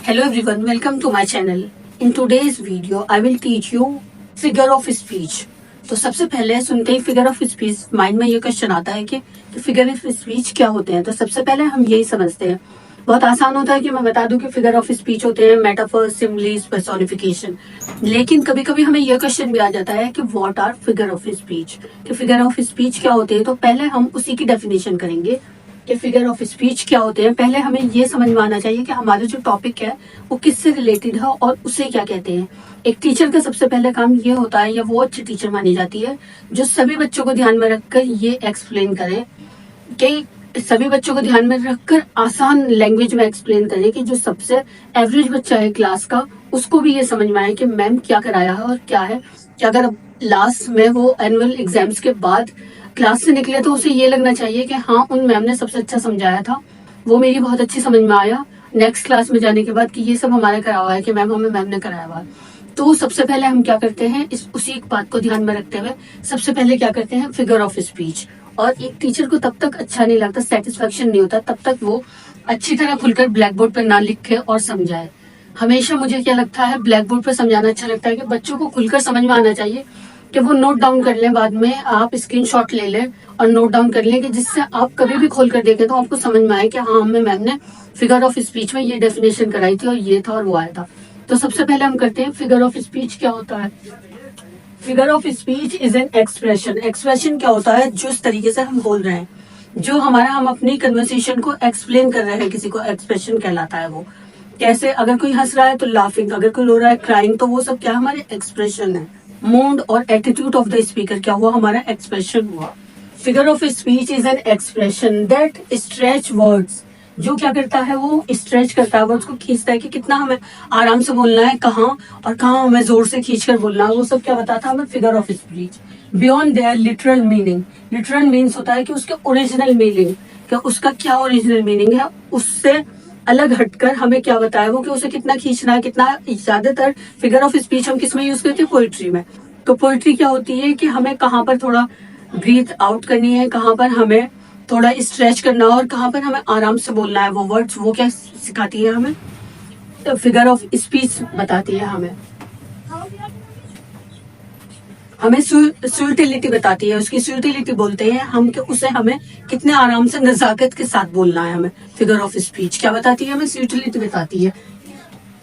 Hello everyone, welcome to my channel. In today's video, I will teach you figure of speech. तो सबसे पहले सुनते ही figure of speech mind में ये question आता है कि फिगर ऑफ स्पीच क्या होते हैं। तो सबसे पहले हम यही समझते हैं। बहुत आसान होता है कि मैं बता दूं कि फिगर ऑफ स्पीच होते हैं मेटाफर, सिमिलीज, पर्सोनिफिकेशन। लेकिन कभी कभी हमें यह क्वेश्चन भी आ जाता है कि what are figure of speech, कि फिगर ऑफ स्पीच क्या होते हैं। तो पहले हम उसी की डेफिनेशन करेंगे कि फिगर ऑफ स्पीच क्या होते हैं। पहले हमें ये समझ में आना चाहिए कि हमारा जो टॉपिक है वो किससे रिलेटेड है और उसे क्या कहते हैं। एक टीचर का सबसे पहले काम ये होता है, या वो अच्छी टीचर मानी जाती है जो सभी बच्चों को ध्यान में रखकर ये एक्सप्लेन करे, कि सभी बच्चों को ध्यान में रखकर आसान लैंग्वेज में एक्सप्लेन करें कि जो सबसे एवरेज बच्चा है क्लास का उसको भी ये समझ में आए कि मैम क्या कराया है और क्या है। कि अगर लास्ट में वो एनुअल एग्जाम्स के बाद क्लास से निकले तो उसे ये लगना चाहिए कि हाँ, उन मैम ने सबसे अच्छा समझाया था, वो मेरी बहुत अच्छी समझ में आया। नेक्स्ट क्लास में जाने के बाद कि ये सब हमारा करा हुआ है, कि मैम ने कराया हुआ। तो सबसे पहले हम क्या करते हैं, इस उसी बात को ध्यान में रखते हुए सबसे पहले क्या करते हैं, फिगर ऑफ स्पीच। और एक टीचर को तब तक अच्छा नहीं लगता, सेटिस्फेक्शन नहीं होता, तब तक वो अच्छी तरह खुलकर ब्लैक बोर्ड पर ना लिखे और समझाए। हमेशा मुझे क्या लगता है, ब्लैक बोर्ड पर समझाना अच्छा लगता है कि बच्चों को खुलकर समझ में आना चाहिए, कि वो नोट डाउन कर लें, बाद में आप स्क्रीनशॉट ले लें और नोट डाउन कर लें, कि जिससे आप कभी भी खोल कर देखें तो आपको समझ में आए कि हाँ, हमें मैम ने फिगर ऑफ स्पीच में ये डेफिनेशन कराई थी और ये था और वो आया था। तो सबसे पहले हम करते हैं फिगर ऑफ स्पीच क्या होता है। Figure of speech is an expression. Expression क्या होता है, जो इस तरीके से हम बोल रहे हैं, जो हम अपनी कन्वर्सेशन को एक्सप्लेन कर रहे हैं, किसी को एक्सप्रेशन कहलाता है। वो कैसे, अगर कोई हंस रहा है तो लाफिंग, अगर कोई रो रहा है क्राइंग, तो वो सब क्या हमारे एक्सप्रेशन है। मूड और एटीट्यूड ऑफ द स्पीकर क्या हुआ, हमारा एक्सप्रेशन हुआ। Figure of speech is an expression that stretch words. जो क्या करता है, वो स्ट्रेच करता है, वर्ड्स को खींचता है कि कितना हमें आराम से बोलना है, कहाँ और कहाँ हमें जोर से खींचकर बोलना है, वो सब क्या बताता है हमें figure of speech. Beyond their literal meaning. Literal means होता है कि उसके ओरिजिनल मीनिंग, कि उसका क्या ओरिजिनल मीनिंग है, उससे अलग हटकर हमें क्या बताया वो, कि उसे कितना खींचना है, कितना। ज्यादातर फिगर ऑफ स्पीच हम किस में यूज करते हैं, पोइट्री में। तो पोइट्री क्या होती है कि हमें कहाँ पर थोड़ा ब्रीथ आउट करनी है, कहाँ पर हमें थोड़ा स्ट्रेच करना है और कहाँ पर हमें आराम से बोलना है। वो वर्ड्स वो क्या सिखाती है हमें, फिगर ऑफ स्पीच बताती है हमें सुइटिलिटी बताती है, उसकी सुइटिलिटी बोलते हैं हम, कि उसे हमें कितने आराम से नजाकत के साथ बोलना है। हमें फिगर ऑफ स्पीच क्या बताती है, हमें सुइटिलिटी बताती है।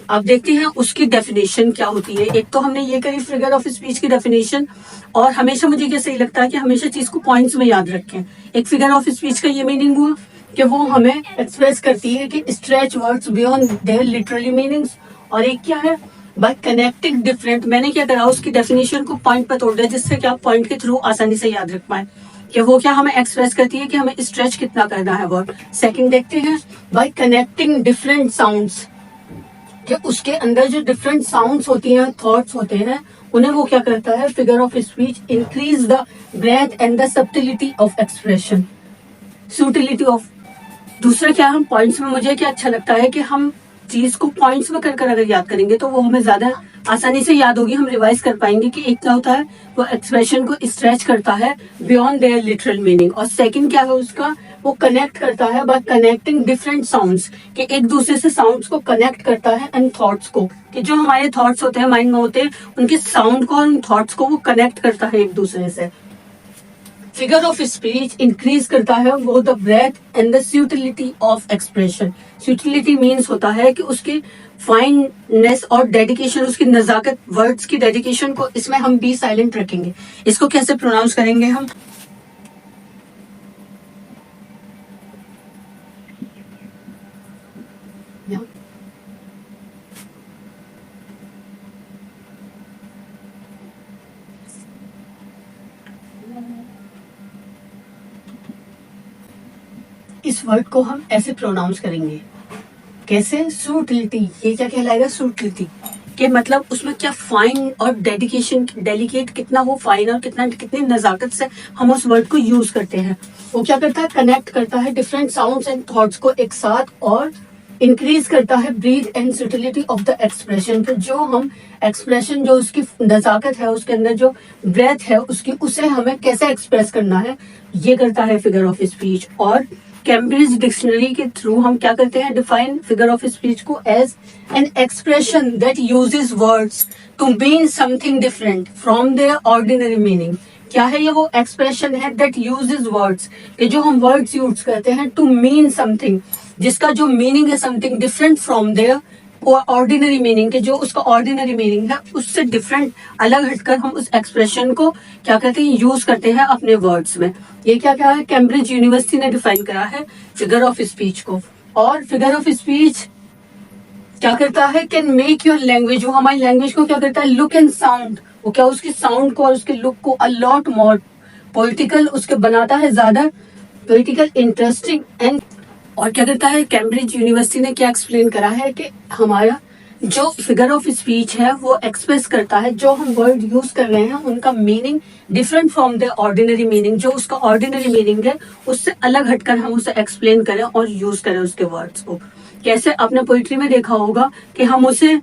अब देखते हैं उसकी डेफिनेशन क्या होती है। एक तो हमने ये करी फिगर ऑफ स्पीच की डेफिनेशन, और हमेशा मुझे क्या सही लगता है कि हमेशा चीज को पॉइंट्स में याद रखें। एक फिगर ऑफ स्पीच का ये मीनिंग हुआ कि वो हमें एक्सप्रेस करती है कि stretch words beyond their literally meanings. और एक क्या है, बाय कनेक्टिंग डिफरेंट। मैंने क्या करा, उसकी डेफिनेशन को पॉइंट पर तोड़ दिया, जिससे कि आप पॉइंट के थ्रू आसानी से याद रख पाए कि वो क्या हमें एक्सप्रेस करती है, कि हमें स्ट्रेच कितना करना है वर्ड। सेकंड देखते हैं, बाय कनेक्टिंग डिफरेंट साउंड्स, कि उसके अंदर जो डिफरेंट साउंड्स होती हैं, थॉट्स होते हैं, उन्हें वो क्या करता है, figure of speech increase the breadth and the subtlety of expression, subtlety of. दूसरा क्या, हम पॉइंट्स में, मुझे क्या अच्छा लगता है कि हम चीज को पॉइंट्स में कर अगर याद करेंगे तो वो हमें ज्यादा आसानी से याद होगी, हम रिवाइज कर पाएंगे। कि एक क्या होता है, वो एक्सप्रेशन को स्ट्रेच करता है बियॉन्ड देयर लिटरल मीनिंग। और सेकंड क्या है उसका, वो कनेक्ट करता है बाय कनेक्टिंग डिफरेंट साउंड्स, कि एक दूसरे से साउंड्स को कनेक्ट करता है, एंड थॉट्स को, कि जो हमारे थॉट्स होते हैं माइंड में होते हैं, उनके साउंड को और उन थॉट्स को वो कनेक्ट करता है एक दूसरे से। फिगर ऑफ स्पीच इंक्रीज करता है वो the breadth and the subtlety of expression. Subtlety means होता है कि उसकी फाइननेस और डेडिकेशन, उसकी नजाकत, वर्ड्स की डेडिकेशन को, इसमें हम बी साइलेंट रखेंगे। इसको कैसे प्रोनाउंस करेंगे हम, इस वर्ड को हम ऐसे प्रोनाउंस करेंगे, कैसे, सुटिलिटी। ये क्या कहलाएगा, सुटिलिटी, के मतलब उसमें क्या फाइन और डेडिकेशन, डेलिकेट, कितना वो फाइन और कितनी नजाकत से हम उस वर्ड को यूज करते हैं। वो क्या करता है, कनेक्ट करता है डिफरेंट साउंड्स एंड थॉट्स को एक साथ, और इंक्रीज करता है breath and subtlety of the expression. तो जो हम एक्सप्रेशन, जो उसकी नजाकत है, उसके अंदर जो ब्रेथ है उसकी, उसे हमें कैसे एक्सप्रेस करना है, ये करता है फिगर ऑफ स्पीच। और कैम्ब्रिज डिक्शनरी के थ्रू हम क्या करते हैं, डिफाइन फिगर ऑफ स्पीच को as an expression that uses words to mean something different from their ordinary meaning. क्या है ये? वो एक्सप्रेशन है दैट यूजेस वर्ड्स, कि जो हम वर्ड्स यूज करते हैं टू मीन समथिंग, जिसका जो मीनिंग है something different from their ordinary meaning, के जो उसका ऑर्डिनरी मीनिंग है उससे डिफरेंट, अलग हटकर हम उस एक्सप्रेशन को क्या कहते हैं, यूज करते हैं अपने वर्ड्स में। ये क्या क्या है, कैम्ब्रिज यूनिवर्सिटी ने डिफाइन करा है फिगर ऑफ स्पीच को। और फिगर ऑफ स्पीच क्या करता है, कैन मेक योर लैंग्वेज, वो हमारी लैंग्वेज को क्या करता है, लुक एंड साउंड, वो क्या उसकी साउंड को और उसके लुक को अ लॉट मोर पॉलिटिकल उसके बनाता है, ज्यादा पॉलिटिकल, इंटरेस्टिंग एंड। और क्या करता है, कैम्ब्रिज यूनिवर्सिटी ने क्या एक्सप्लेन करा है कि हमारा जो फिगर ऑफ स्पीच है वो एक्सप्रेस करता है जो हम वर्ड यूज कर रहे हैं उनका meaning different from the ordinary meaning, जो उसका ऑर्डिनरी मीनिंग है उससे अलग हटकर हम उसे एक्सप्लेन करें और यूज करें उसके वर्ड्स को। कैसे? आपने पोइट्री में देखा होगा कि हम उसे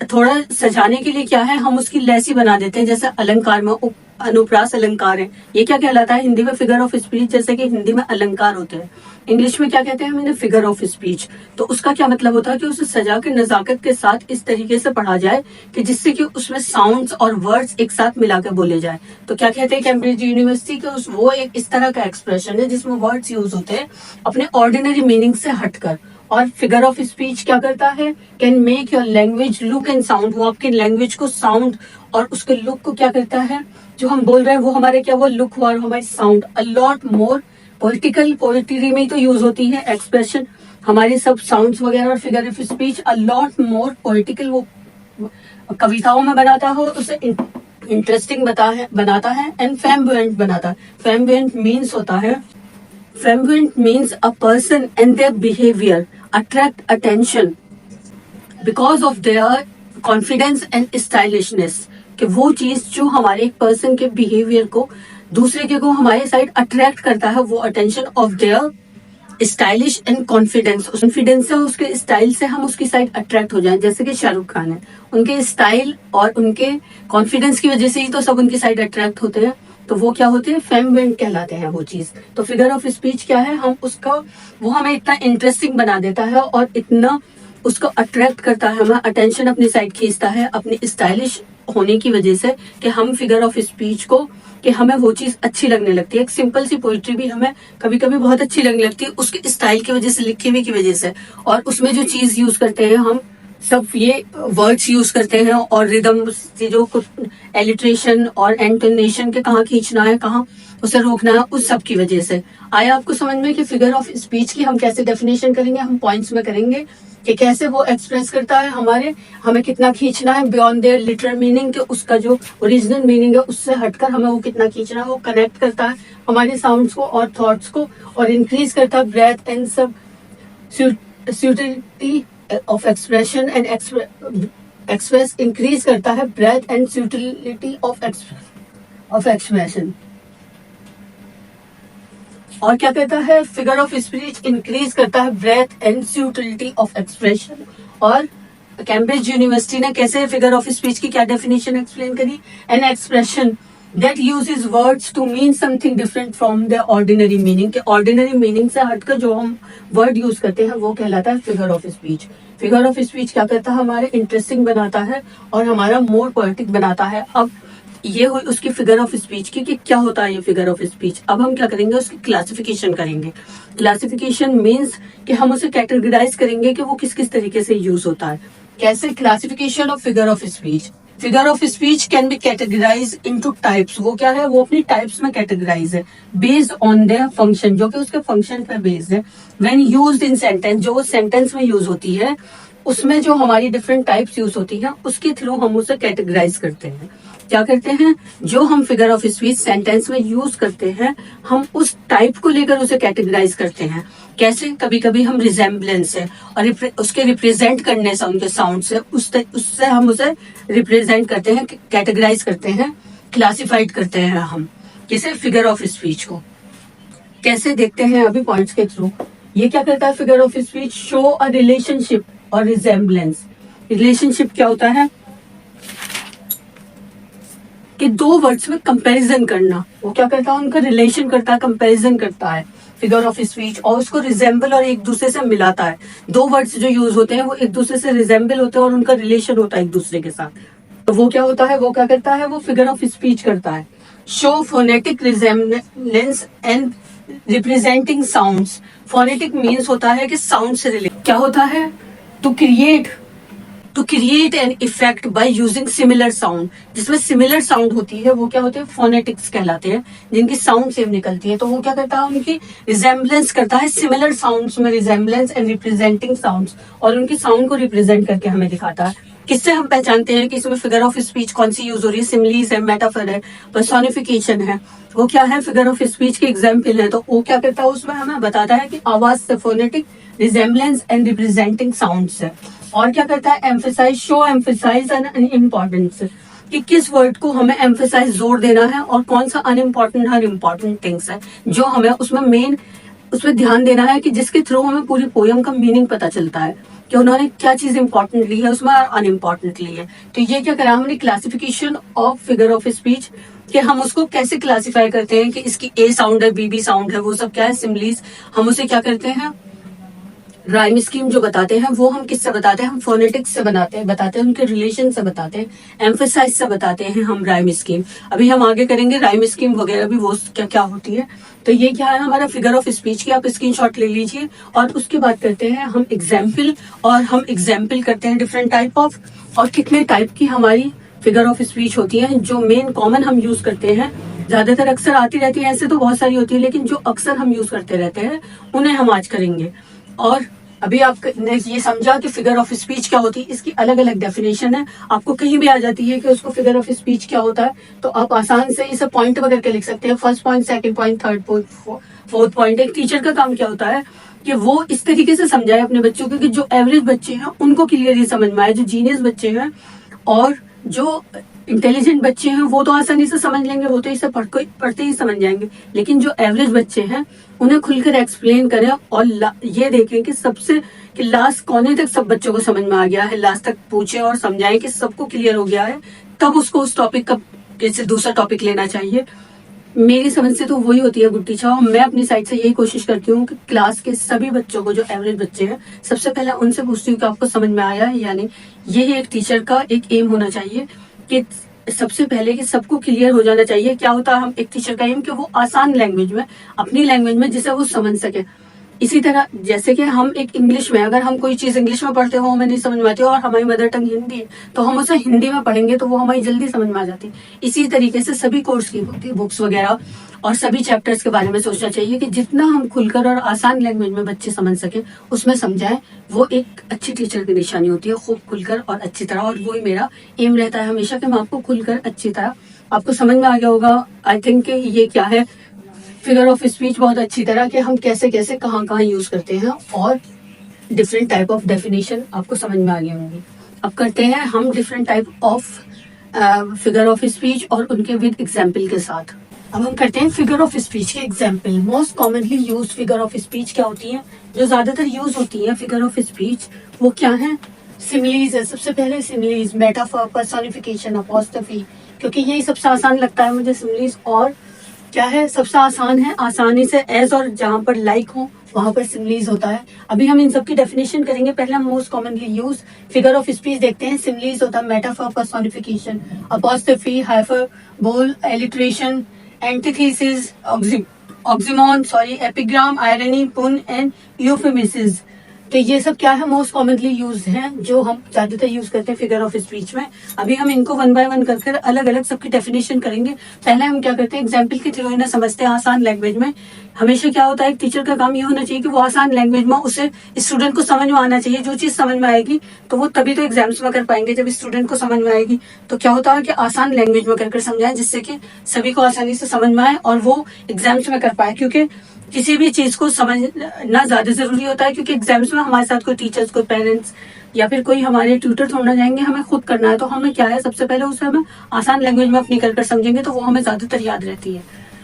थोड़ा सजाने के लिए क्या है, हम उसकी लैसी बना देते हैं, जैसे अलंकार में अनुप्रास अलंकार है, ये क्या कहलाता है हिंदी में, फिगर ऑफ स्पीच। जैसे कि हिंदी में अलंकार होते हैं, इंग्लिश में क्या कहते हैं हमने, फिगर ऑफ स्पीच। तो उसका क्या मतलब होता है कि उसे सजा के नजाकत के साथ इस तरीके से पढ़ा जाए कि जिससे कि उसमें साउंड्स और वर्ड्स एक साथ मिलाकर बोले जाए। तो क्या कहते हैं कैम्ब्रिज यूनिवर्सिटी के, उस वो एक इस तरह का एक्सप्रेशन है जिसमें वर्ड्स यूज होते हैं अपने ऑर्डिनरी मीनिंग से हटकर। और फिगर ऑफ स्पीच क्या करता है, can make your language look and sound, वो आपकी लैंग्वेज को साउंड और उसके लुक को क्या करता है, जो हम बोल रहे हैं वो हमारे क्या, वो लुक हुआ और हमारी sound a lot more political, poetry में ही तो यूज होती है एक्सप्रेशन, हमारे सब साउंड्स वगैरह। और figure of speech a lot more political, वो कविताओं में बनाता हो उसे इंटरेस्टिंग बनाता है एंड फ्लैम्बोयेंट बनाता है। फ्लैम्बोयेंट मीन्स होता है, flamboyant means a person and their behaviour attract attention because of their confidence and stylishness, कि वो चीज जो हमारे एक पर्सन के बिहेवियर को दूसरे के को हमारे साइड अट्रैक्ट करता है, वो attention of their stylish and confidence, confidence है उसके स्टाइल से हम उसकी साइड अट्रैक्ट हो जाएं। जैसे कि शाहरुख खान है, उनके स्टाइल और उनके कॉन्फिडेंस की वजह से ही तो सब उनकी साइड अट्रैक्ट होते हैं, तो वो क्या होते हैं, फ्लैम्बोयेंट कहलाते हैं वो चीज। तो फिगर ऑफ स्पीच क्या है, हम उसका वो हमें इतना इंटरेस्टिंग बना देता है और इतना उसको अट्रैक्ट करता है, हमें अटेंशन अपनी साइड खींचता है अपनी स्टाइलिश होने की वजह से, कि हम फिगर ऑफ स्पीच को कि हमें वो चीज अच्छी लगने लगती है। एक सिंपल सी पोइट्री भी हमें कभी कभी बहुत अच्छी लगने लगती है उसके स्टाइल की वजह से, लिखे हुए की वजह से, और उसमें जो चीज यूज करते हैं हम सब ये वर्ड्स यूज करते हैं और रिदम जो कुछ एलिट्रेशन और एंटोनेशन के कहाँ खींचना है, कहाँ उसे रोकना है, उस सब की वजह से। आया आपको समझ में कि फिगर ऑफ स्पीच की हम कैसे डेफिनेशन करेंगे, हम पॉइंट्स में करेंगे कि कैसे वो एक्सप्रेस करता है हमें कितना खींचना है बियॉन्ड देयर लिटरल मीनिंग, के उसका जो ओरिजिनल मीनिंग है उससे हटकर हमें वो कितना खींचना है, वो कनेक्ट करता है हमारे साउंड्स को और थॉट्स को, और इंक्रीज करता है ब्रेथ एंड सब subtlety of expression and express, increase करता है breadth and subtlety of expression. और क्या कहता है, फिगर ऑफ स्पीच इंक्रीज करता है breadth and subtlety of expression. और कैम्ब्रिज यूनिवर्सिटी ने कैसे फिगर ऑफ स्पीच की क्या डेफिनेशन एक्सप्लेन करी, an expression that uses words to mean something different from the ordinary meaning, के ऑर्डिनरी मीनिंग से हटकर जो हम वर्ड यूज करते हैं वो कहलाता है figure of speech. Figure of speech क्या करता है, हमारे इंटरेस्टिंग बनाता है और हमारा मोर पोएटिक बनाता है। अब ये हुई उसकी फिगर ऑफ स्पीच की कि क्या होता है ये फिगर ऑफ स्पीच। अब हम क्या करेंगे, उसकी क्लासिफिकेशन करेंगे। क्लासिफिकेशन मीन्स कि हम उसे कैटेगराइज करेंगे कि वो किस किस तरीके से यूज होता है। कैसे, classification of figure of speech. Figure of speech can be categorize into types, वो क्या है, वो अपनी टाइप्स में कैटेगराइज है बेस्ड ऑन देयर फंक्शन, जो कि उसके फंक्शन पर बेस्ड है। व्हेन यूज्ड इन सेंटेंस, जो सेंटेंस में यूज होती है उसमें जो हमारी डिफरेंट टाइप्स यूज होती हैं उसके थ्रू हम उसे कैटेगराइज करते हैं। क्या करते हैं, जो हम फिगर ऑफ स्पीच सेंटेंस में यूज करते हैं हम उस टाइप को लेकर उसे कैटेगराइज करते हैं। कैसे, कभी कभी हम रिजेम्बलेंस से और उसके रिप्रेजेंट करने से, उनके साउंड से, उससे हम उसे रिप्रेजेंट करते हैं, कैटेगराइज करते हैं, क्लासिफाइड करते हैं हम किसे, फिगर ऑफ स्पीच को। कैसे देखते हैं अभी पॉइंट्स के थ्रू। ये क्या करता है figure of speech, show a relationship और रिजेम्बलेंस। रिलेशनशिप क्या होता है कि दो वर्ड्स में कंपैरिजन करना, वो क्या करता है, उनका रिलेशन करता है, कंपैरिजन करता है। फिगर ऑफ स्पीच, और उसको रिजेंबल और एक दूसरे से मिलाता है। दो वर्ड्स जो यूज होते हैं वो एक दूसरे से रिजेंबल होते हैं और उनका रिलेशन होता है एक दूसरे के साथ। तो वो क्या होता है, वो क्या करता है, वो फिगर ऑफ स्पीच करता है। Show phonetic resemblance and representing sounds. Phonetic means होता है कि साउंड से रिलेटेड। क्या होता है, to create an effect by using similar sound. जिसमें सिमिलर साउंड होती है वो क्या होते हैं, फोनेटिक्स कहलाते हैं, जिनकी साउंड सेम निकलती है। तो वो क्या करता है, उनकी रिजेम्बलेंस करता है सिमिलर साउंड्स में, रिजेम्बलेंस एंड रिप्रेजेंटिंग साउंड्स, और उनकी साउंड को रिप्रेजेंट करके हमें दिखाता है। किससे हम पहचानते हैं कि इसमें फिगर ऑफ स्पीच कौन सी यूज हो रही है, सिमिलीज है, मेटाफर है, पर्सोनिफिकेशन है, वो क्या है, फिगर ऑफ स्पीच के एग्जाम्पल है। तो वो क्या करता है, उसमें हमें बताता है कि आवाज से phonetic resemblance and representing sounds है। और क्या करता है, emphasize, show emphasize and importance, कि किस वर्ड को हमें एम्फेसाइज जोर देना है और कौन सा अनइम्पोर्टेंट हर इम्पोर्टेंट थिंग्स है जो हमें उसमें मेन उसमें ध्यान देना है, कि जिसके थ्रू हमें पूरी पोयम का मीनिंग पता चलता है कि उन्होंने क्या चीज इंपॉर्टेंट ली है उसमें और अनइम्पोर्टेंट ली है। तो ये क्या करा हमने, classification of figure of speech, कि हम उसको कैसे क्लासिफाई करते हैं कि इसकी ए साउंड है, बी साउंड है, वो सब क्या है, सिमिलीज। हम उसे क्या करते हैं, राइम स्कीम जो बताते हैं वो हम किससे बताते हैं, हम फोनेटिक्स से बताते हैं, उनके रिलेशन से बताते हैं, एम्फेसाइज से बताते हैं हम राइम स्कीम। अभी हम आगे करेंगे राइम स्कीम वगैरह भी, वो क्या क्या होती है। तो ये क्या है हमारा फिगर ऑफ स्पीच की, आप स्क्रीनशॉट ले लीजिए। और उसके बाद करते हैं हम एग्जाम्पल, और हम एग्जाम्पल करते हैं डिफरेंट टाइप ऑफ, और कितने टाइप की हमारी फिगर ऑफ स्पीच होती है जो मेन कॉमन हम यूज करते हैं। ज्यादातर अक्सर आती रहती है, ऐसे तो बहुत सारी होती है, लेकिन जो अक्सर हम यूज करते रहते हैं उन्हें हम आज करेंगे। और अभी आपने ये समझा कि फिगर ऑफ स्पीच क्या होती है, इसकी अलग अलग डेफिनेशन है। आपको कहीं भी आ जाती है कि उसको फिगर ऑफ स्पीच क्या होता है, तो आप आसान से इसे पॉइंट वगैरह के लिख सकते हैं, first point, second point, third point, fourth point. एक टीचर का काम क्या होता है कि वो इस तरीके से समझाए अपने बच्चों को कि जो एवरेज बच्चे हैं उनको क्लियरली समझ में आए, जो जीनियस बच्चे हैं और जो इंटेलिजेंट बच्चे हैं वो तो आसानी से समझ लेंगे, वो तो इसे पढ़ते ही समझ जाएंगे। लेकिन जो एवरेज बच्चे हैं उन्हें खुलकर एक्सप्लेन करें और ये देखें कि सबसे कि लास्ट कोने तक सब बच्चों को समझ में आ गया है, लास्ट तक पूछे और समझाएं कि सबको क्लियर हो गया है, तब उसको उस टॉपिक का जैसे दूसरा टॉपिक लेना चाहिए। मेरी समझ से तो वही होती है गुड टीचर, और मैं अपनी साइड से यही कोशिश करती हूँ कि क्लास के सभी बच्चों को, जो एवरेज बच्चे हैं, सबसे पहले उनसे पूछती हूँ कि आपको समझ में आया है या नहीं। यही एक टीचर का एक एम होना चाहिए कि सबसे पहले कि सबको क्लियर हो जाना चाहिए। क्या होता है हम एक टीचर का एम कि वो आसान लैंग्वेज में, अपनी लैंग्वेज में, जिसे वो समझ सके। इसी तरह जैसे कि हम एक इंग्लिश में, अगर हम कोई चीज इंग्लिश में पढ़ते हो हमें नहीं समझ में आती और हमारी मदर टंग हिंदी है तो हम उसे हिंदी में पढ़ेंगे तो वो हमारी जल्दी समझ में आ जाती। इसी तरीके से सभी कोर्स की बुक्स वगैरह और सभी चैप्टर्स के बारे में सोचना चाहिए कि जितना हम खुलकर और आसान लैंग्वेज में बच्चे समझ सके उसमें समझाएं। वो एक अच्छी टीचर की निशानी होती है, खूब खुलकर और अच्छी तरह। और वही मेरा एम रहता है हमेशा कि मैं आपको खुलकर अच्छी तरह, आपको समझ में आ गया होगा आई थिंक ये क्या है फिगर ऑफ स्पीच बहुत अच्छी तरह कि हम कैसे कैसे कहाँ कहाँ यूज करते हैं, और डिफरेंट टाइप ऑफ डेफिनेशन आपको समझ में आ गई होंगी। अब करते हैं हम different type of figure of speech और उनके विद एग्जाम्पल के साथ। अब हम करते हैं फिगर ऑफ स्पीच के example. Most commonly use figure of speech क्या होती है, जो ज्यादातर यूज होती है फिगर ऑफ स्पीच, वो क्या है, सिमिलीज है। सबसे पहले सिमिलीज, मेटाफर, पर्सोनिफिकेशन, अपॉस्ट्रोफी, क्योंकि यही सबसे आसान लगता है मुझे सिमिलीज। और क्या है, सबसे आसान है, आसानी से एज और जहां पर लाइक हो वहां पर सिमिलीज होता है। अभी हम इन सब की डेफिनेशन करेंगे। पहले हम most commonly use figure of speech देखते हैं। सिमिलीज होता है metaphor, personification, apostrophe, hyperbole, alliteration, antithesis, oxymoron, epigram, irony, pun and euphemism. तो ये सब क्या है, मोस्ट कॉमनली यूज हैं, जो हम ज्यादातर यूज करते हैं फिगर ऑफ स्पीच में। अभी हम इनको वन बाय वन कर अलग अलग सबकी डेफिनेशन करेंगे। पहले हम क्या करते हैं, एग्जाम्पल के थ्रू इन्हें समझते हैं आसान लैंग्वेज में। हमेशा क्या होता है, एक टीचर का काम ये होना चाहिए कि वो आसान लैंग्वेज में उसे स्टूडेंट को समझ में आना चाहिए। जो चीज समझ में आएगी तो वो तभी तो एग्जाम्स में कर पाएंगे, जब स्टूडेंट को समझ में आएगी। तो क्या होता है कि आसान लैंग्वेज में कर समझाएं, जिससे कि सभी को आसानी से समझ में आए और वो एग्जाम्स में कर पाए। क्योंकि किसी भी चीज को समझना ज्यादा जरूरी होता है, क्योंकि एग्जाम्स में हमारे साथ कोई टीचर्स, कोई पेरेंट्स या फिर कोई हमारे ट्यूटर थोड़ा जाएंगे, हमें खुद करना है। तो हमें क्या है, सबसे पहले उसे हमें आसान लैंग्वेज में अपनी कर समझेंगे तो वो हमें ज्यादातर याद रहती है,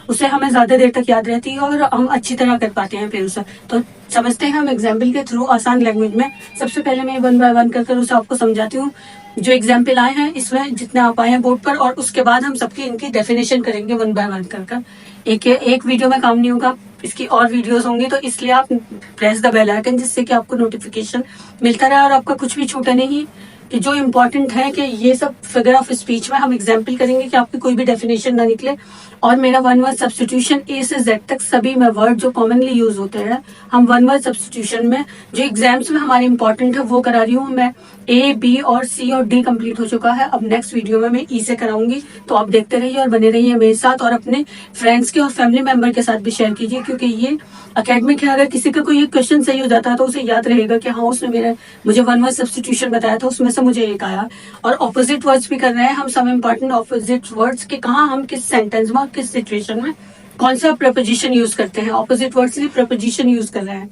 उससे हमें ज्यादा देर तक याद रहती है और हम अच्छी तरह कर पाते हैं फिर उसे। तो समझते हैं हम एग्जाम्पल के थ्रू आसान लैंग्वेज में। सबसे पहले मैं वन बाय वन कर उसे आपको समझाती हूँ। जो एग्जाम्पल आए हैं इसमें जितने आप आए हैं बोर्ड पर, और उसके बाद हम सबकी इनकी डेफिनेशन करेंगे वन बाय वन कर। एक वीडियो में काम नहीं होगा, इसकी और वीडियोस होंगी, तो इसलिए आप प्रेस द बेल आइकन, जिससे कि आपको नोटिफिकेशन मिलता रहे और आपका कुछ भी छूटे नहीं। कि जो इम्पोर्टेंट है कि ये सब फिगर ऑफ स्पीच में हम एग्जाम्पल करेंगे कि आपकी कोई भी डेफिनेशन ना निकले। और मेरा वन वर्ड सब्सटीट्यूशन ए से जेड तक सभी में वर्ड जो कॉमनली यूज होते हैं हम वन वर्ड सब्सटीट्यूशन में जो एग्जाम्स में हमारे इंपॉर्टेंट है वो करा रही हूँ मैं। ए, बी और सी और डी कंप्लीट हो चुका है। अब नेक्स्ट वीडियो में मैं ई से कराऊंगी, तो आप देखते रहिए और बने रहिए मेरे साथ, और अपने फ्रेंड्स के और फैमिली मेंबर के साथ भी शेयर कीजिए, क्योंकि ये अकेडमिक है। अगर किसी का कोई एक क्वेश्चन सही हो जाता है तो उसे याद रहेगा कि हाँ उसने मुझे वन वर्ड सब्सटीट्यूशन बताया था, उसमें से मुझे एक आया। और ऑपोजिट वर्ड्स भी कर रहे हैं हम, सब इंपॉर्टेंट ऑपोजिट वर्ड्स के कहाँ हम किस सेंटेंस में और किस सिचुएशन में कौन सा प्रपोजिशन यूज करते हैं। ऑपोजिट वर्ड्स के लिए प्रपोजिशन यूज कर रहे हैं।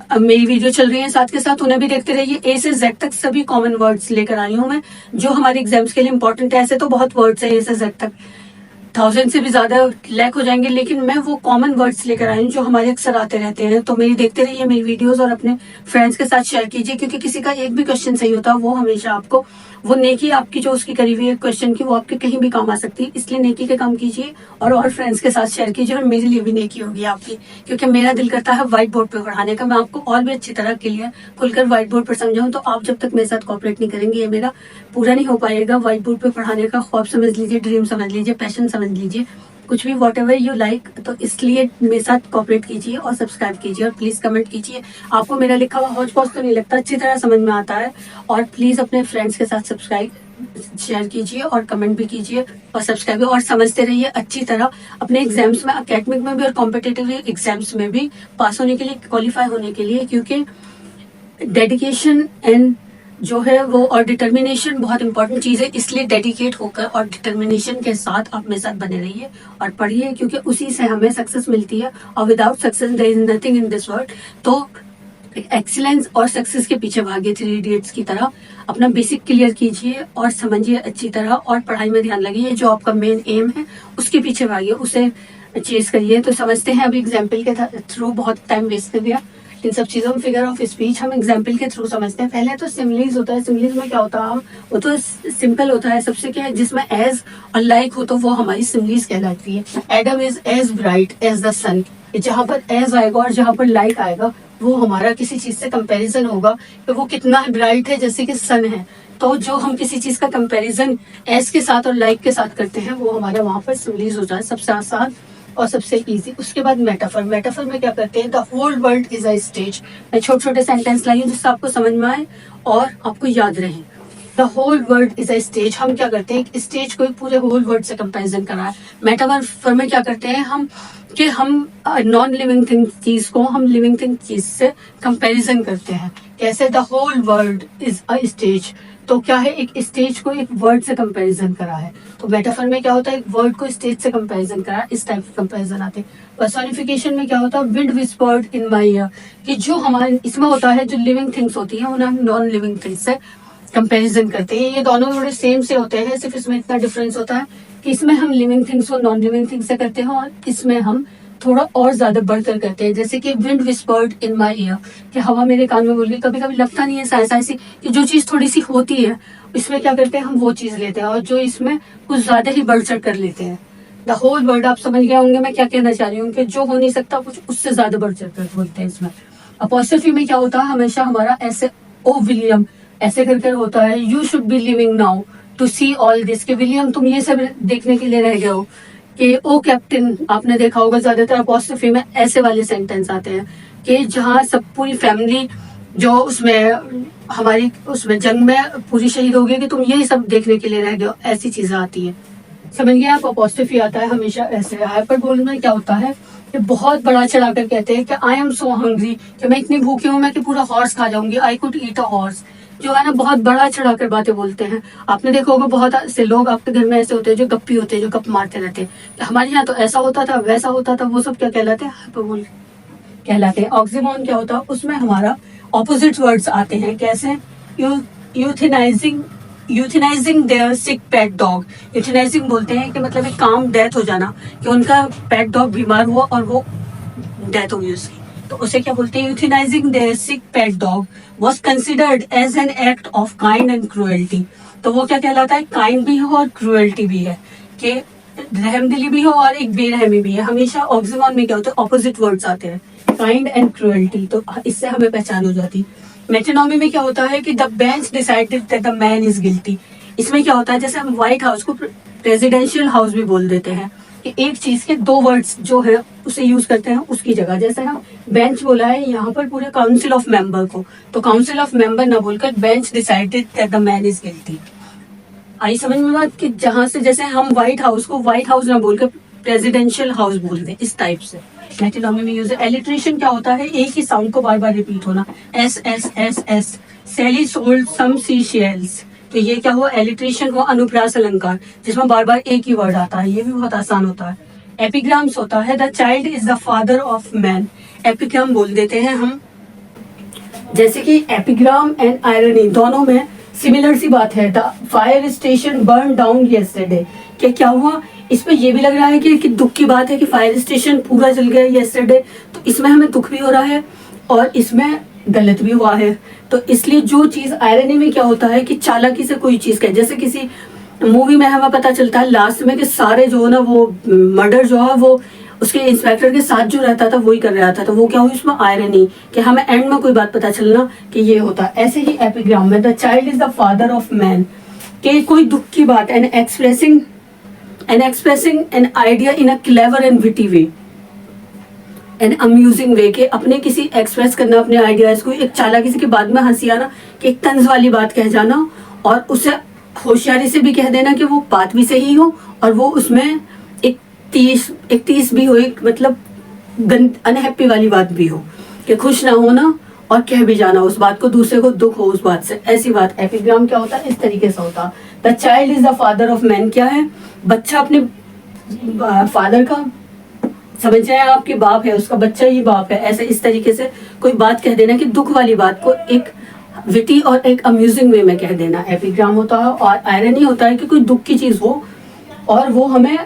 अब मेरी वीडियो चल रही है साथ के साथ, उन्हें भी देखते रहिए। ए से जेड तक सभी कॉमन वर्ड्स लेकर आई हूँ मैं, जो हमारे एग्जाम्स के लिए इंपॉर्टेंट है। ऐसे तो बहुत वर्ड्स है ए से जेड तक, 1000 से भी ज्यादा लैक हो जाएंगे, लेकिन मैं वो कॉमन वर्ड्स लेकर आई हूँ जो हमारे अक्सर आते रहते हैं। तो मेरी देखते रहिए मेरी वीडियोस और अपने फ्रेंड्स के साथ शेयर कीजिए, क्योंकि किसी का एक भी क्वेश्चन सही होता है वो हमेशा आपको वो नेकी आपकी जो उसकी करी हुई है क्वेश्चन की, वो आपके कहीं भी काम आ सकती है। इसलिए नेकी के काम कीजिए और फ्रेंड्स के साथ शेयर कीजिए, और मेरे लिए भी नेकी होगी आपकी, क्योंकि मेरा दिल करता है व्हाइट बोर्ड पे पढ़ाने का। मैं आपको और भी अच्छी तरह क्लियर खुलकर व्हाइट बोर्ड पर समझाऊं, तो आप जब तक मेरे साथ कोऑपरेट नहीं करेंगे ये मेरा पूरा नहीं हो पाएगा। व्हाइट बोर्ड पे पढ़ाने का ख्वाब समझ लीजिए, ड्रीम समझ लीजिए, पैशन समझ लीजिए, कुछ भी वॉट एवर यू लाइक। तो इसलिए मेरे साथ कोऑपरेट कीजिए और सब्सक्राइब कीजिए और प्लीज कमेंट कीजिए। आपको मेरा लिखा हुआ हौच पौच तो नहीं लगता, अच्छी तरह समझ में आता है। और प्लीज अपने फ्रेंड्स के साथ सब्सक्राइब शेयर कीजिए और कमेंट भी कीजिए और सब्सक्राइब भी, और समझते रहिए अच्छी तरह अपने एग्जाम्स में, अकेडमिक में भी और कॉम्पिटेटिव एग्जाम्स में भी पास होने के लिए, क्वालिफाई होने के लिए। क्योंकि डेडिकेशन एंड जो है वो और डिटर्मिनेशन बहुत इंपॉर्टेंट चीज है, इसलिए डेडिकेट होकर और डिटर्मिनेशन के साथ आप मेरे साथ बने रहिए और पढ़िए, क्योंकि उसी से हमें सक्सेस मिलती है, और without success there is nothing in this world. तो एक्सीलेंस और सक्सेस के पीछे भागिए 3 इडियट्स की तरह। अपना बेसिक क्लियर कीजिए और समझिए अच्छी तरह, और पढ़ाई में ध्यान लगिए। जो आपका मेन एम है उसके पीछे भागिए, उसे चेज करिए। तो समझते हैं अभी एग्जाम्पल के थ्रू, बहुत टाइम वेस्ट कर दिया इन सब चीजों में। फिगर ऑफ स्पीच हम एग्जाम्पल के थ्रू समझते हैं। पहले तो सिमिलीज होता है। सिमिलीज में क्या होता है, वो तो सिंपल होता है सबसे, क्या है जिसमें एज और लाइक हो तो वो हमारी सिमिलीज कहलाती है। Adam is as bright as the sun, जहाँ पर एज आएगा और जहाँ पर लाइक आएगा वो हमारा किसी चीज से कंपैरिजन होगा कि वो कितना ब्राइट है, जैसे कि सन है। तो जो हम किसी चीज का कंपैरिजन एज के साथ और लाइक के साथ करते हैं वो हमारा वहां पर सिमिलीज होता है, सबसे आसान और सबसे इजी। उसके बाद मेटाफर। मेटाफर में क्या करते हैं, the whole world is a stage. मैं छोटे छोटे सेंटेंस लाई हूँ जिससे आपको समझ में आए और आपको याद रहे। The whole world is a stage, हम क्या करते हैं, एक स्टेज को एक पूरे होल वर्ल्ड से कंपैरिजन करा है। मेटाफर में क्या करते हैं हम, कि हम नॉन लिविंग थिंग चीज को हम लिविंग थिंग चीज से कंपैरिजन करते हैं। कैसे, the whole world is a stage, तो क्या है, एक स्टेज को एक वर्ड से कंपैरिजन करा है। तो मेटाफर में क्या होता है, एक वर्ड को स्टेज से कंपैरिजन करा, इस टाइप के कंपैरिजन आते हैं। पर्सोनिफिकेशन में क्या होता है, wind whispered in my year, कि जो हमारे इसमें होता है जो लिविंग थिंग्स होती हैं उन्हें हम नॉन लिविंग थिंग्स से कंपैरिजन करते हैं। ये दोनों थोड़े सेम से होते हैं, सिर्फ इसमें इतना डिफरेंस होता है कि इसमें हम लिविंग थिंग्स को नॉन लिविंग थिंग्स से करते हैं और इसमें हम थोड़ा और ज्यादा बढ़कर करते हैं। जैसे कि wind whispered in my year, कि हवा मेरे कान में बोल रही। कभी कभी लगता नहीं है ऐसा ऐसी कि जो चीज थोड़ी सी होती है इसमें क्या करते हैं हम वो चीज लेते हैं, और जो इसमें कुछ ज्यादा ही बढ़ चढ़ कर लेते हैं। द होल वर्ल्ड, आप समझ गए होंगे मैं क्या कहना चाह रही हूँ, कि जो हो नहीं सकता कुछ उससे ज्यादा बढ़ चढ़ कर बोलते हैं इसमें। अपोस्ट्रोफी में क्या होता है, हमेशा हमारा ऐसे ओ विलियम ऐसे करके होता है। You should be living now to see all this, के विलियम तुम ये सब देखने के लिए रह गए हो। कि ओ कैप्टन, आपने देखा होगा ज्यादातर अपोस्ट्रोफी में ऐसे वाले सेंटेंस आते हैं कि जहाँ सब पूरी फैमिली जो उसमें हमारी उसमें जंग में पूरी शहीद हो गई, कि तुम यही सब देखने के लिए रह गए हो, ऐसी चीजें आती है। समझ गए आप, अपोस्ट्रोफी आता है हमेशा ऐसे। हाइपरबोल में क्या होता है कि बहुत बड़ा चढ़ाकर कहते हैं कि आई एम सो हंग्री, कि मैं इतनी भूखी हूँ मैं कि पूरा हॉर्स खा जाऊंगी। I could eat a horse, जो है ना बहुत बड़ा चढ़ाकर बातें बोलते हैं। आपने देखा होगा बहुत से लोग आपके घर में ऐसे होते हैं जो गप्पी होते हैं, जो गप मारते रहते हैं। हमारे यहाँ तो ऐसा होता था वैसा होता था, वो सब क्या कहलाते हैं, हाइपरबोल कहलाते हैं। ऑक्सीमोन क्या होता है, उसमें हमारा ऑपोजिट वर्ड्स आते हैं। कैसे, यूथेनाइजिंग देयर सिक पेट डॉग। यूथेनाइजिंग बोलते हैं कि मतलब एक काम डेथ हो जाना, कि उनका पेट डॉग बीमार हुआ और वो डेथ हुई उसकी, तो उसे क्या बोलते हैं, euthanizing their sick pet dog was considered as an act of kind and cruelty. तो वो क्या कहलाता है, काइंड भी है और क्रुएल्टी भी है। कि रहमदिली भी हो और एक बेरहमी भी है। हमेशा ऑक्सीमोन में क्या होता है, ऑपोजिट वर्ड्स आते हैं, काइंड एंड क्रुएल्टी, तो इससे हमें पहचान हो जाती। मेटोनॉमी में क्या होता है कि the bench decided that the man is guilty. इसमें क्या होता है, जैसे हम व्हाइट हाउस को प्रेसिडेंशियल हाउस भी बोल देते हैं, कि एक चीज के दो वर्ड्स जो है उसे यूज करते हैं उसकी जगह। जैसे हम बेंच बोला है यहाँ पर पूरे काउंसिल ऑफ मेंबर को, तो काउंसिल ऑफ मेंबर ना बोलकर bench decided that the man is guilty. आई समझ में बात, कि जहां से जैसे हम व्हाइट हाउस को व्हाइट हाउस ना बोलकर प्रेसिडेंशियल हाउस बोल दें, इस टाइप से मेटोनॉमी में यूज है। एलिट्रेशन क्या होता है, एक ही साउंड को बार बार रिपीट होना, एस एस एस एस। सैली सोल्ड सम सी शेल्स, तो ये क्या हुआ, एलिट्रेशन हुआ, अनुप्रास अलंकार जिसमें बार बार एक ही वर्ड आता है, ये भी बहुत आसान होता है। एपिग्राम्स होता है, the child is the father of man, epigram बोल देते हैं हम। जैसे कि एपिग्राम एंड आयरनी दोनों में सिमिलर सी बात है। The fire station burn down yesterday, क्या हुआ, इसमें ये भी लग रहा है कि दुख की बात है कि फायर स्टेशन पूरा जल गया येस्टरडे, तो इसमें हमें दुख भी हो रहा है और इसमें गलत भी हुआ है। तो इसलिए जो चीज आयरनी में क्या होता है कि चालाकी से कोई चीज कहे, जैसे किसी मूवी में हमें पता चलता है लास्ट में कि सारे जो है ना वो मर्डर जो है वो उसके इंस्पेक्टर के साथ जो रहता था वही कर रहा था, तो वो क्या हुई उसमें आयरनी, कि हमें एंड में कोई बात पता चलना कि ये होता। ऐसे ही एपिग्राम में the child is the father of man, कि कोई दुख की बात, and expressing an idea in a clever and witty way, an amusing way, के अपने किसी एक्सप्रेस करना अपने आइडियाज को एक चालाकी से के बाद में हंसी आना, कि एक तंज वाली बात कह जाना और उसे होशियारी से भी कह देना कि वो बात भी सही हो और वो उसमें एक तीस भी हो, एक मतलब अनहैप्पी वाली बात भी हो, कि खुश ना होना और कह भी जाना उस बात को, दूसरे को दुख हो उस बात से, ऐसी बात। एपिग्राम क्या होता है, इस तरीके से होता। The child is the father of man, क्या है, बच्चा अपने फादर का, समझ रहे हैं आपके बाप है, उसका बच्चा ही बाप है, ऐसे इस तरीके से कोई बात कह देना कि दुख वाली बात को एक विटी और एक अम्यूजिंग वे में कह देना, एपिग्राम होता है। और आयरनी होता है कि कोई दुख की चीज हो और वो हमें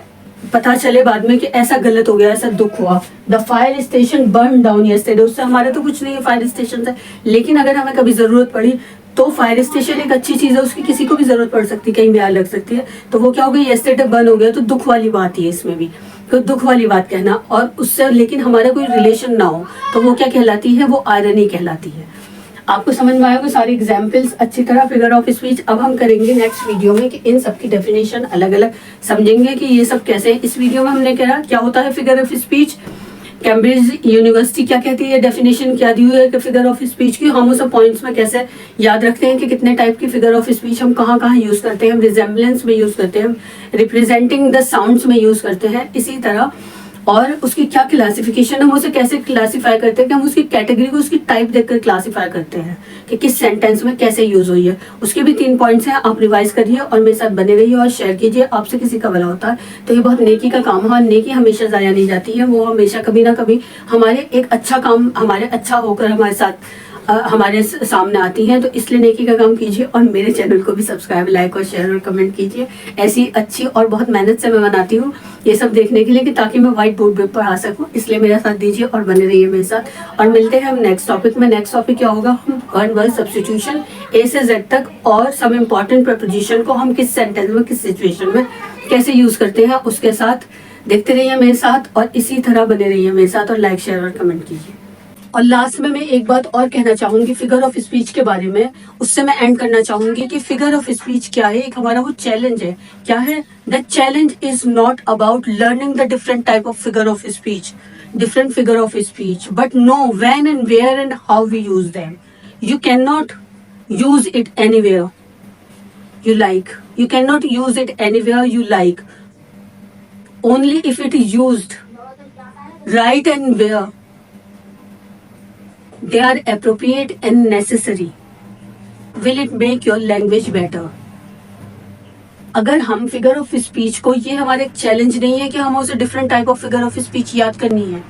पता चले बाद में कि ऐसा गलत हो गया, ऐसा दुख हुआ। The fire station burn down yesterday, उससे हमारे तो कुछ नहीं है फायर स्टेशन से, लेकिन अगर हमें कभी जरूरत पड़ी तो फायर स्टेशन एक अच्छी चीज है, उसकी किसी को भी जरूरत पड़ सकती है, कहीं भी आग लग सकती है, तो वो क्या हो गया, येस्टरडे बर्न हो गया, तो दुख वाली बात ही है इसमें भी, कोई दुख वाली बात कहना और उससे लेकिन हमारा कोई रिलेशन ना हो, तो वो क्या कहलाती है, वो आयरनी कहलाती है। आपको समझ में आएगा सारी एग्जाम्पल्स अच्छी तरह फिगर ऑफ स्पीच। अब हम करेंगे नेक्स्ट वीडियो में कि इन सब की डेफिनेशन अलग अलग समझेंगे कि ये सब कैसे है। इस वीडियो में हमने कहा क्या होता है figure of speech, Cambridge university क्या कहती है, डेफिनेशन क्या दी हुई है कि फिगर ऑफ स्पीच की, हम उस पॉइंट्स में कैसे याद रखते हैं कि कितने टाइप की फिगर ऑफ स्पीच हम कहाँ कहाँ यूज करते हैं, हम रिजेम्बलेंस में यूज करते हैं, हम रिप्रेजेंटिंग द साउंड्स में यूज करते हैं, इसी तरह और उसकी क्या क्लासिफिकेशन, हम उसे कैसे क्लासिफाई करते हैं कि हम उसकी कैटेगरी को उसकी टाइप देखकर क्लासिफाई करते हैं कि किस सेंटेंस में कैसे यूज हुई है। उसके भी 3 पॉइंट्स हैं, आप रिवाइज करिए और मेरे साथ बने रहिए और शेयर कीजिए। आपसे किसी का भला होता है तो ये बहुत नेकी का काम है और नेकी हमेशा जाया नहीं जाती है, वो हमेशा कभी ना कभी हमारे एक अच्छा काम हमारे अच्छा होकर हमारे साथ हमारे सामने आती हैं, तो इसलिए नेकी का काम कीजिए और मेरे चैनल को भी सब्सक्राइब, लाइक और शेयर और कमेंट कीजिए। ऐसी अच्छी और बहुत मेहनत से मैं बनाती हूँ ये सब देखने के लिए कि ताकि मैं व्हाइट बोर्ड पे पढ़ा सकूँ, इसलिए मेरा साथ दीजिए और बने रहिए मेरे साथ। और मिलते हैं हम नेक्स्ट टॉपिक में। नेक्स्ट टॉपिक क्या होगा, हम वन वर्ड सब्स्टिट्यूशन ए से जेड तक और सम इम्पॉर्टेंट प्रपोजिशन को हम किस सेंटेंस में किस सिचुएशन में कैसे यूज करते हैं उसके साथ देखते रहिए मेरे साथ और इसी तरह बने रहिए मेरे साथ और लाइक शेयर और कमेंट कीजिए। और लास्ट में मैं एक बात और कहना चाहूंगी फिगर ऑफ स्पीच के बारे में, उससे मैं एंड करना चाहूंगी कि फिगर ऑफ स्पीच क्या है, एक हमारा वो चैलेंज है। क्या है, the challenge is not about learning the different type of figure of speech, different figure of speech, but know when and where and how we use them. You can not use it anywhere you like, you cannot use it anywhere you like, only if it is used right and where they are appropriate and necessary will it make your language better। अगर हम figure of speech को, ये हमारा एक challenge नहीं है कि हम उसे different type of figure of speech याद करनी है,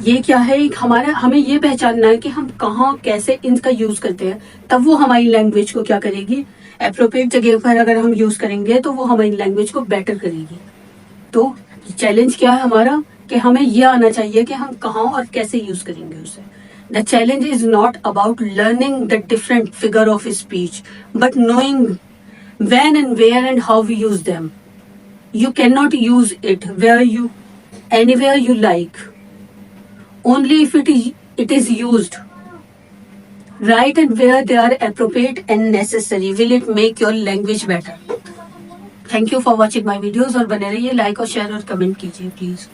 ये क्या है एक हमारा, हमें ये पहचानना है कि हम कहाँ कैसे इनका यूज करते हैं, तब वो हमारी लैंग्वेज को क्या करेगी, एप्रोप्रिएट जगह पर अगर हम यूज करेंगे तो वो हमारी लैंग्वेज को बेटर करेगी। तो चैलेंज क्या है हमारा कि हमें ये आना चाहिए कि हम कहाँ और कैसे यूज करेंगे उसे। The challenge is not about learning the different figure of speech but knowing when and where and how we use them। You cannot use it anywhere you like. Only if it is used right and where they are appropriate and necessary will it make your language better. Thank you for watching my videos और बने रहिए, like और share और comment कीजिए please.